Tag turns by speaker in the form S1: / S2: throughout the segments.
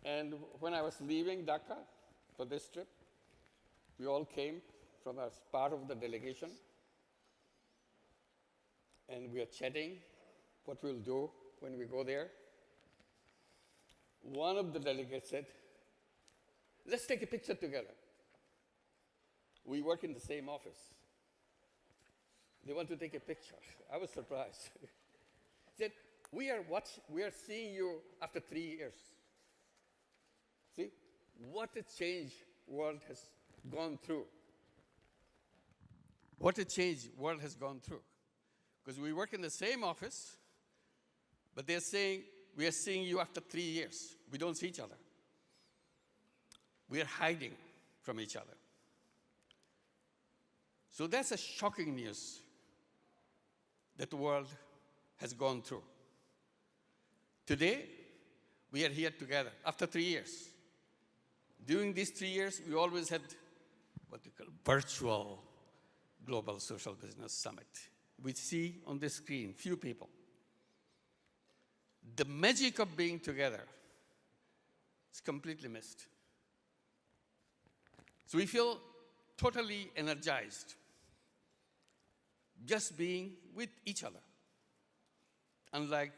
S1: And when I was leaving Dhaka for this trip, we all came from as part of the delegation, and we are chatting what we'll do when we go there. One of the delegates said, let's take a picture together. We work in the same office. They want to take a picture. I was surprised. He said, we are seeing you after 3 years. See, what a change world has gone through. What a change world has gone through. Because we work in the same office, but they're saying, we are seeing you after 3 years. We don't see each other. We are hiding from each other. So that's a shocking news that the world has gone through. Today, we are here together after 3 years. During these 3 years, we always had what we call virtual Global Social Business Summit. We see on the screen few people. The magic of being together is completely missed. So we feel totally energized just being with each other, unlike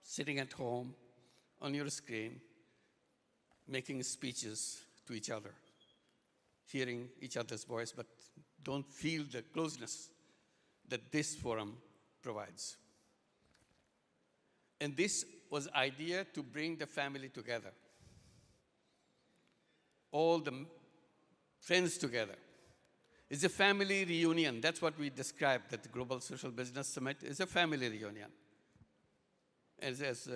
S1: sitting at home on your screen, making speeches to each other, hearing each other's voice, but don't feel the closeness that this forum provides. And this was idea to bring the family together, all the friends together. It's a family reunion. That's what we described, that the Global Social Business Summit is a family reunion. As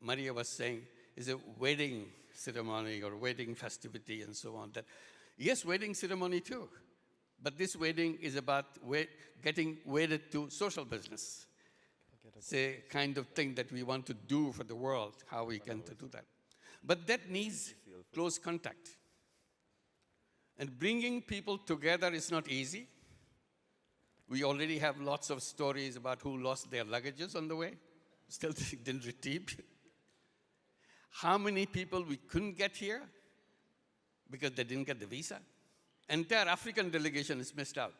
S1: Maria was saying, it's a wedding ceremony or wedding festivity and so on. That, yes, wedding ceremony too, but this wedding is about getting wedded to social business. It's a kind of thing that we want to do for the world, how we can to do that. But that needs close contact. And bringing people together is not easy. We already have lots of stories about who lost their luggages on the way, still didn't retrieve. How many people we couldn't get here because they didn't get the visa? Entire African delegation is missed out.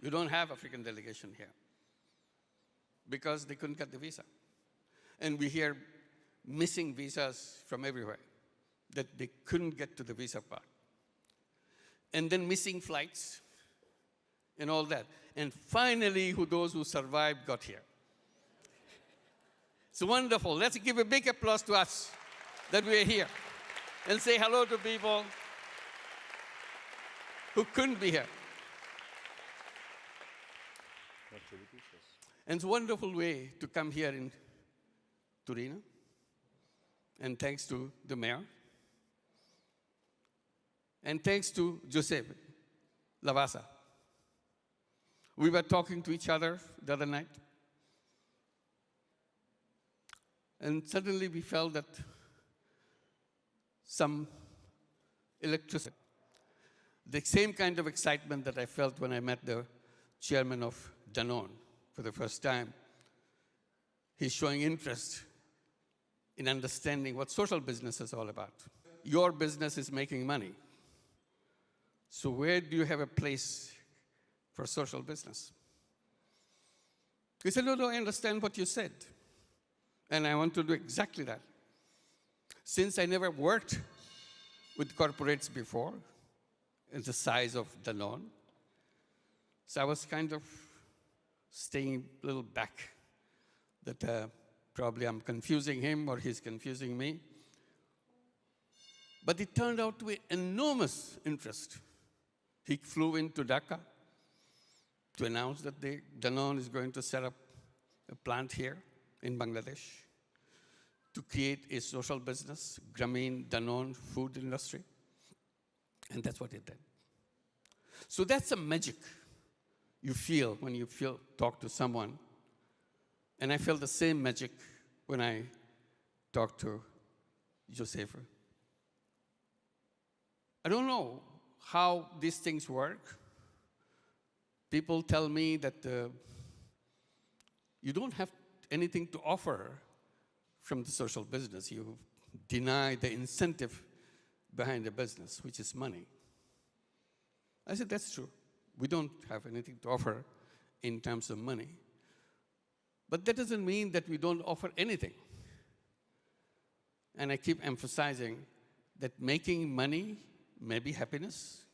S1: You don't have African delegation here because they couldn't get the visa. And we hear missing visas from everywhere, that they couldn't get to the visa part. And then missing flights and all that. And finally, those who survived got here. It's wonderful. Let's give a big applause to us that we're here and say hello to people who couldn't be here. And it's a wonderful way to come here in Torino. And thanks to the mayor. And thanks to Giuseppe Lavasa. We were talking to each other the other night. And suddenly we felt that some electricity, the same kind of excitement that I felt when I met the chairman of Danone for the first time. He's showing interest in understanding what social business is all about. Your business is making money. So where do you have a place for social business? He said, no, I understand what you said. And I want to do exactly that. Since I never worked with corporates before, in the size of Danone, so I was kind of staying a little back, that probably I'm confusing him or he's confusing me. But it turned out to be enormous interest. He flew into Dhaka to announce that Danone is going to set up a plant here in Bangladesh to create a social business, Grameen Danone food industry. And that's what it did. So that's a magic you feel when you talk to someone. And I felt the same magic when I talked to Josefa. I don't know how these things work. People tell me that you don't have anything to offer from the social business. You deny the incentive behind the business, which is money. I said, that's true. We don't have anything to offer in terms of money. But that doesn't mean that we don't offer anything. And I keep emphasizing that making money may be happiness.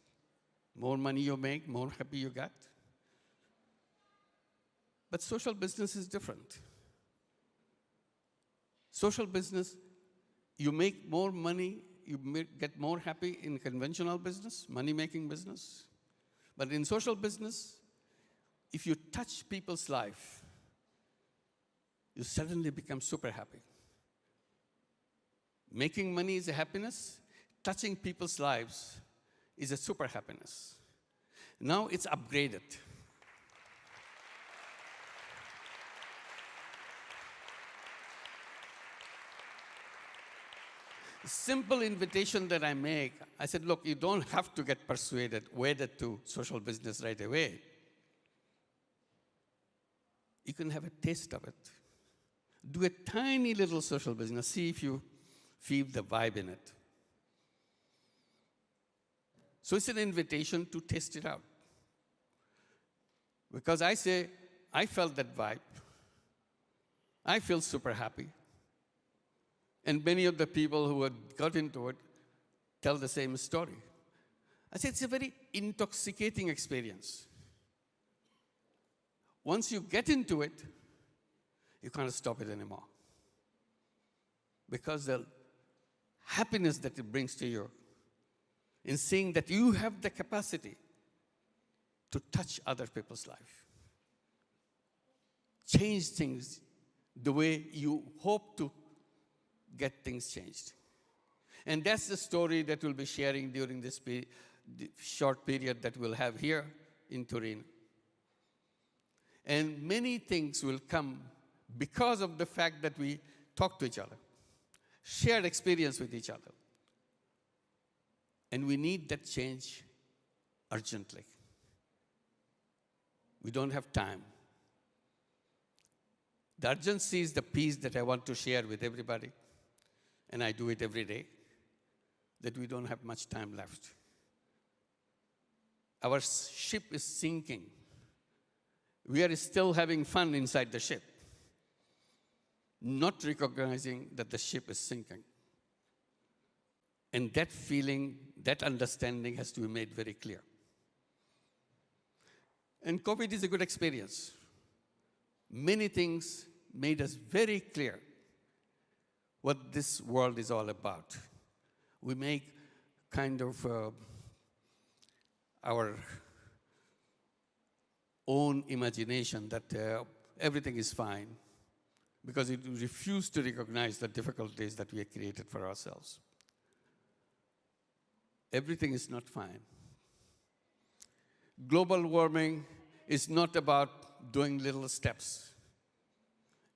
S1: More money you make, more happy you get. But social business is different. Social business, you make more money, you get more happy in conventional business, money-making business. But in social business, if you touch people's life, you suddenly become super happy. Making money is a happiness. Touching people's lives is a super happiness. Now it's upgraded. Simple invitation that I make, I said, look, you don't have to get wedded to social business right away. You can have a taste of it. Do a tiny little social business. See if you feel the vibe in it. So it's an invitation to test it out. Because I say, I felt that vibe. I feel super happy. And many of the people who had got into it tell the same story. I say it's a very intoxicating experience. Once you get into it, you can't stop it anymore. Because the happiness that it brings to you in seeing that you have the capacity to touch other people's life, change things the way you hope to get things changed. And that's the story that we'll be sharing during this short period that we'll have here in Turin. And many things will come because of the fact that we talk to each other, shared experience with each other. And we need that change urgently. We don't have time. The urgency is the piece that I want to share with everybody, and I do it every day, that we don't have much time left. Our ship is sinking. We are still having fun inside the ship, not recognizing that the ship is sinking. And that feeling, that understanding has to be made very clear. And COVID is a good experience. Many things made us very clear what this world is all about. We make kind of our own imagination that everything is fine because it refused to recognize the difficulties that we have created for ourselves. Everything is not fine. Global warming is not about doing little steps.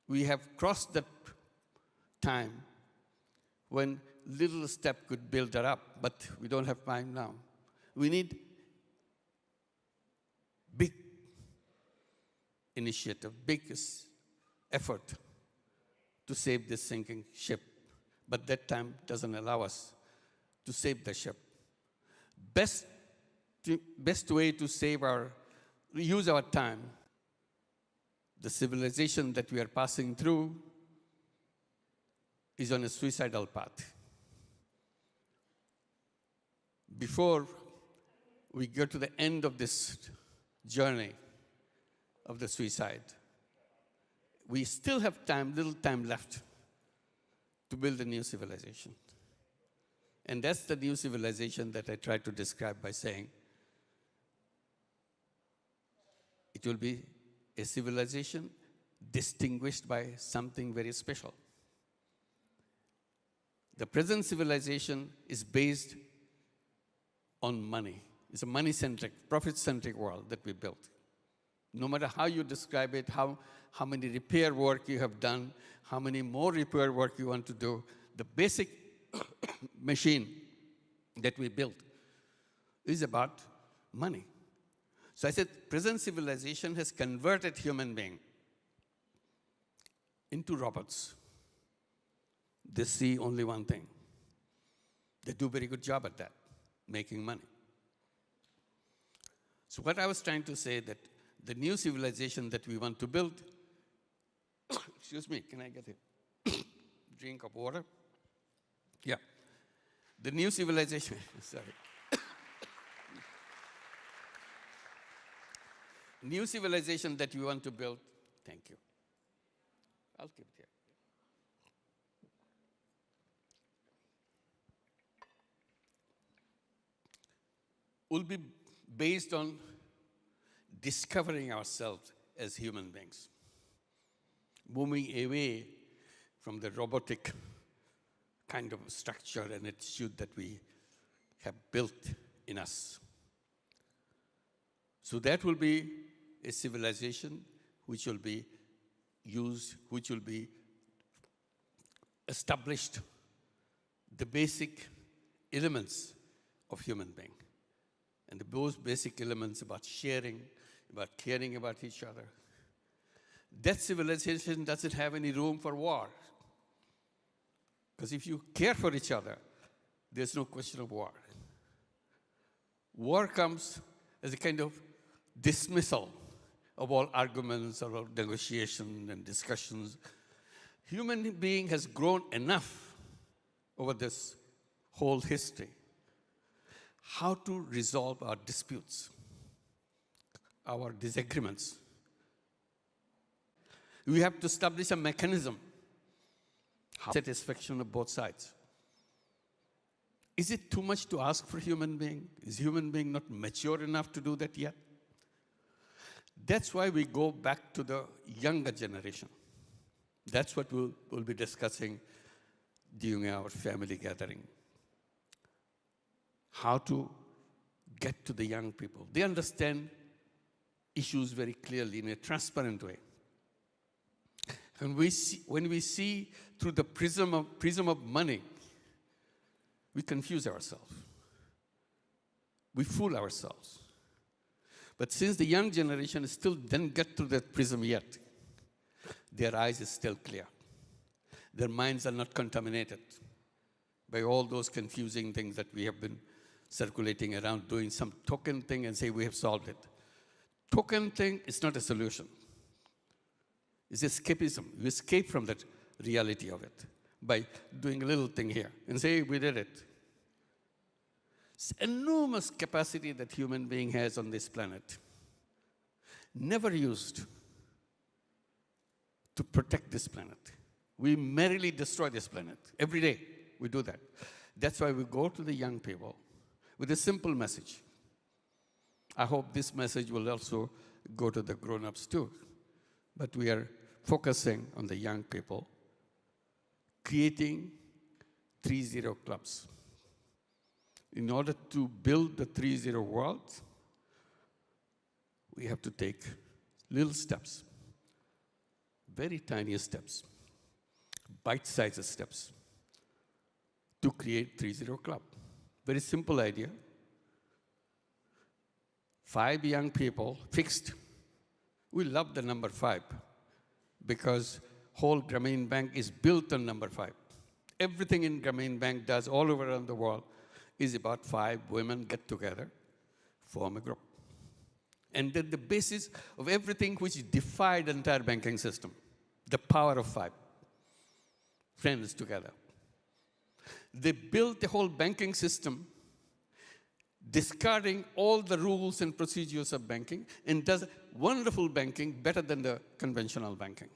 S1: We have crossed that time when little step could build that up, but we don't have time now. We need big initiative, big effort to save this sinking ship. But that time doesn't allow us to save the ship. Best way to use our time, the civilization that we are passing through is on a suicidal path. Before we get to the end of this journey of the suicide, we still have time, little time left to build a new civilization. And that's the new civilization that I try to describe by saying it will be a civilization distinguished by something very special. The present civilization is based on money. It's a money-centric, profit-centric world that we built. No matter how you describe it, how many repair work you have done, how many more repair work you want to do, the basic machine that we built is about money. So I said, present civilization has converted human being into robots. They see only one thing. They do a very good job at that, making money. So what I was trying to say that the new civilization that we want to build, excuse me, can I get a drink of water? Yeah. The new civilization, sorry. New civilization that we want to build, thank you. I'll keep it here. Will be based on discovering ourselves as human beings, moving away from the robotic kind of structure and attitude that we have built in us. So that will be a civilization which will be used, which will be established the basic elements of human being. And those basic elements about sharing, about caring about each other. That civilization doesn't have any room for war. Because if you care for each other, there's no question of war. War comes as a kind of dismissal of all arguments or negotiation and discussions. Human being has grown enough over this whole history how to resolve our disputes, our disagreements. We have to establish a mechanism for satisfaction of both sides. Is it too much to ask for human being? Is human being not mature enough to do that yet? That's why we go back to the younger generation. That's what we'll be discussing during our family gathering. How to get to the young people. They understand issues very clearly in a transparent way. And when we see through the prism of money, we confuse ourselves. We fool ourselves. But since the young generation still didn't get through that prism yet, their eyes is still clear. Their minds are not contaminated by all those confusing things that we have been circulating around, doing some token thing and say we have solved it. Token thing is not a solution. It's escapism. You escape from that reality of it by doing a little thing here and say we did it. It's enormous capacity that human being has on this planet, never used to protect this planet. We merrily destroy this planet. Every day we do that. That's why we go to the young people with a simple message. I hope this message will also go to the grown-ups too. But we are focusing on the young people, creating 3-0 clubs. In order to build the 3-0 world, we have to take little steps, very tiny steps, bite-sized steps to create 3-0 club. Very simple idea. 5 young people, fixed. We love the number 5 because whole Grameen Bank is built on number 5. Everything in Grameen Bank does all over around the world is about 5 women get together, form a group. And then the basis of everything which defied the entire banking system, the power of 5 friends together. They built the whole banking system, discarding all the rules and procedures of banking, and does wonderful banking better than the conventional banking.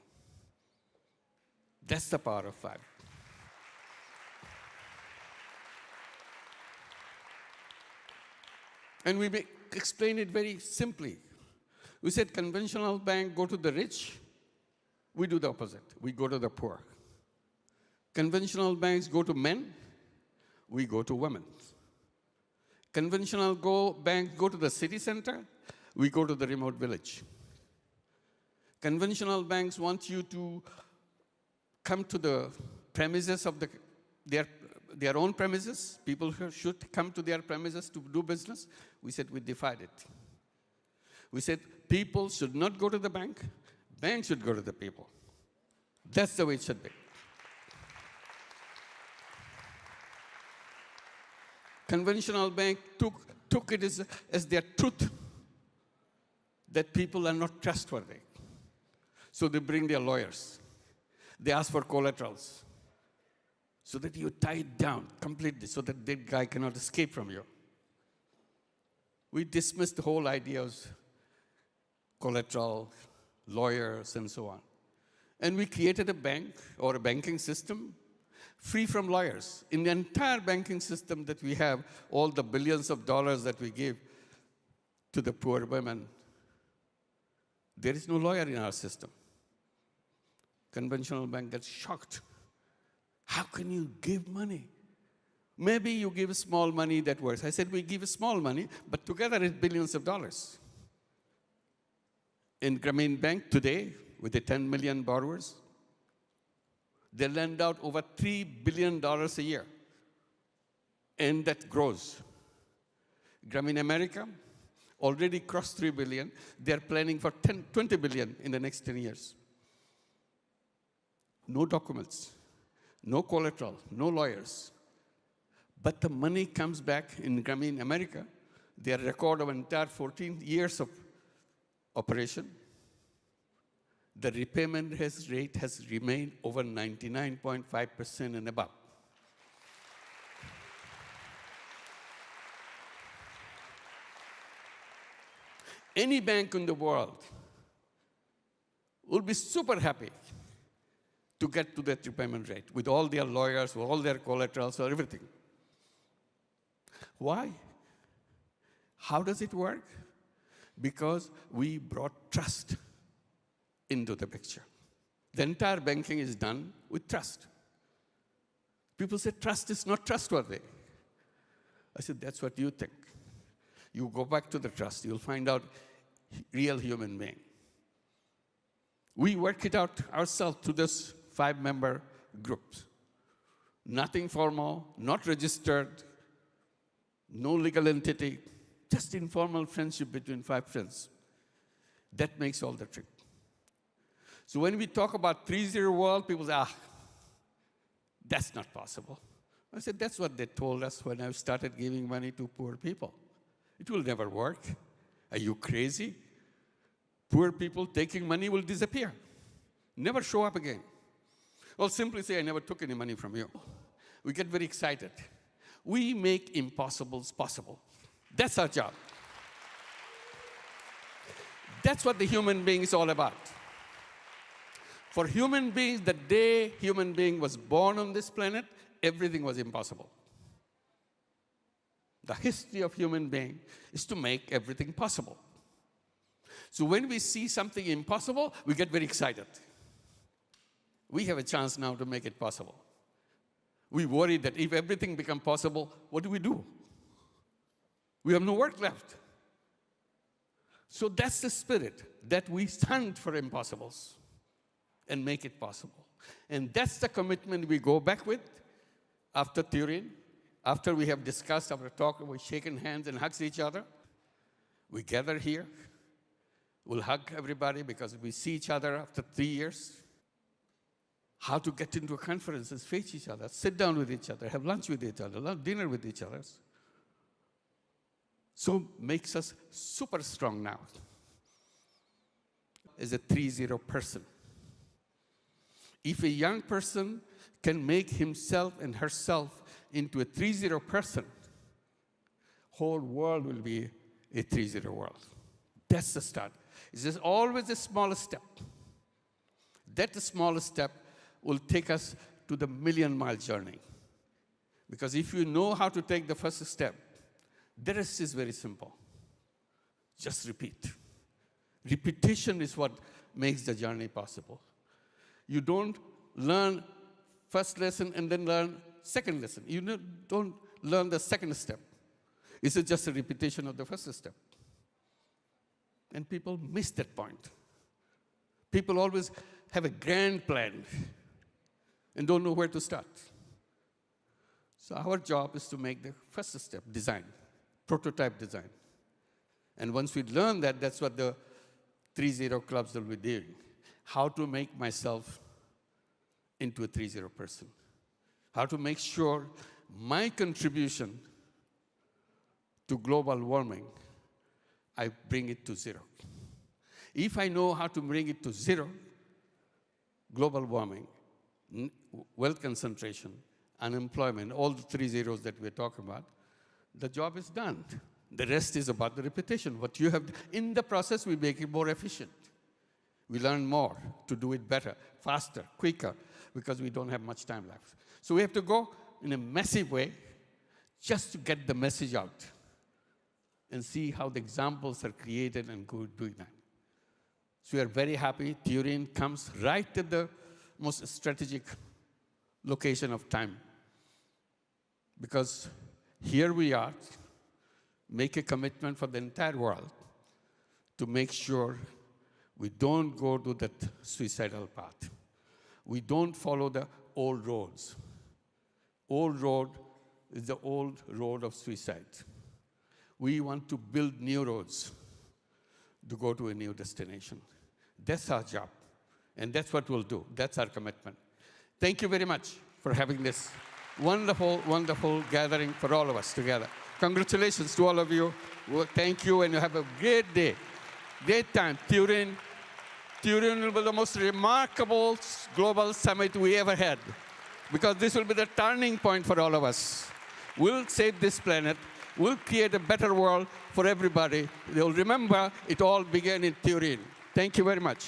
S1: That's the power of 5. And we explain it very simply. We said conventional bank go to the rich. We do the opposite. We go to the poor. Conventional banks go to men. We go to women. Conventional banks go to the city center. We go to the remote village. Conventional banks want you to come to the premises of their own premises. People should come to their premises to do business. We said we defied it. We said people should not go to the bank. Bank should go to the people. That's the way it should be. Conventional bank took it as their truth that people are not trustworthy. So they bring their lawyers. They ask for collaterals so that you tie it down completely so that that guy cannot escape from you. We dismissed the whole idea of collateral, lawyers, and so on. And we created a bank or a banking system free from lawyers. In the entire banking system that we have, all the billions of dollars that we give to the poor women, there is no lawyer in our system. Conventional bank gets shocked. How can you give money? Maybe you give small money that works. I said, we give small money, but together it's billions of dollars. In Grameen Bank today, with the 10 million borrowers, they lend out over $3 billion a year. And that grows. Grameen America already crossed 3 billion. They're planning for 20 billion in the next 10 years. No documents, no collateral, no lawyers. But the money comes back in Grameen America. Their record of entire 14 years of operation, the repayment rate has remained over 99.5% and above. Any bank in the world will be super happy to get to that repayment rate with all their lawyers, with all their collaterals, or everything. Why? How does it work? Because we brought trust into the picture. The entire banking is done with trust. People say trust is not trustworthy. I said, that's what you think. You go back to the trust, you'll find out real human being. We work it out ourselves to this 5-member group. Nothing formal, not registered, no legal entity, just informal friendship between 5 friends. That makes all the trick. So when we talk about 3-0 world, people say, that's not possible. I said, that's what they told us when I started giving money to poor people. It will never work. Are you crazy? Poor people taking money will disappear, never show up again. Well, simply say, I never took any money from you. We get very excited. We make impossibles possible. That's our job. That's what the human being is all about. For human beings, the day human being was born on this planet, everything was impossible. The history of human being is to make everything possible. So when we see something impossible, we get very excited. We have a chance now to make it possible. We worry that if everything becomes possible, what do? We have no work left. So that's the spirit, that we stand for impossibles and make it possible. And that's the commitment we go back with after Turin, after we have discussed our talk, we've shaken hands and hugs each other. We gather here. We'll hug everybody because we see each other after 3 years. How to get into a conference is face each other, sit down with each other, have lunch with each other, dinner with each other. So makes us super strong now. Is a 3-0 person. If a young person can make himself and herself into a 3-0 person, whole world will be a 3-0 world. That's the start. It's just always the smallest step. That the smallest step will take us to the million-mile journey. Because if you know how to take the first step, the rest is very simple. Just repeat. Repetition is what makes the journey possible. You don't learn first lesson and then learn second lesson. You don't learn the second step. It's just a repetition of the first step. And people miss that point. People always have a grand plan and don't know where to start. So our job is to make the first step, design, prototype design. And once we learn that, that's what the 3-0 clubs will be doing. How to make myself into a 3-0 person. How to make sure my contribution to global warming, I bring it to zero. If I know how to bring it to zero, global warming, wealth concentration, unemployment, all the 3 zeros that we're talking about, the job is done. The rest is about the repetition. What you have, in the process, we make it more efficient. We learn more to do it better, faster, quicker, because we don't have much time left. So we have to go in a massive way just to get the message out and see how the examples are created and doing that. So we are very happy Turin comes right at the most strategic location of time, because here we are, make a commitment for the entire world to make sure we don't go to that suicidal path. We don't follow the old roads. Old road is the old road of suicide. We want to build new roads to go to a new destination. That's our job, and that's what we'll do. That's our commitment. Thank you very much for having this wonderful, wonderful gathering for all of us together. Congratulations to all of you. Well, thank you, and you have a great day. Great time. Turin will be the most remarkable global summit we ever had, because this will be the turning point for all of us. We'll save this planet. We'll create a better world for everybody. They'll remember it all began in Turin. Thank you very much.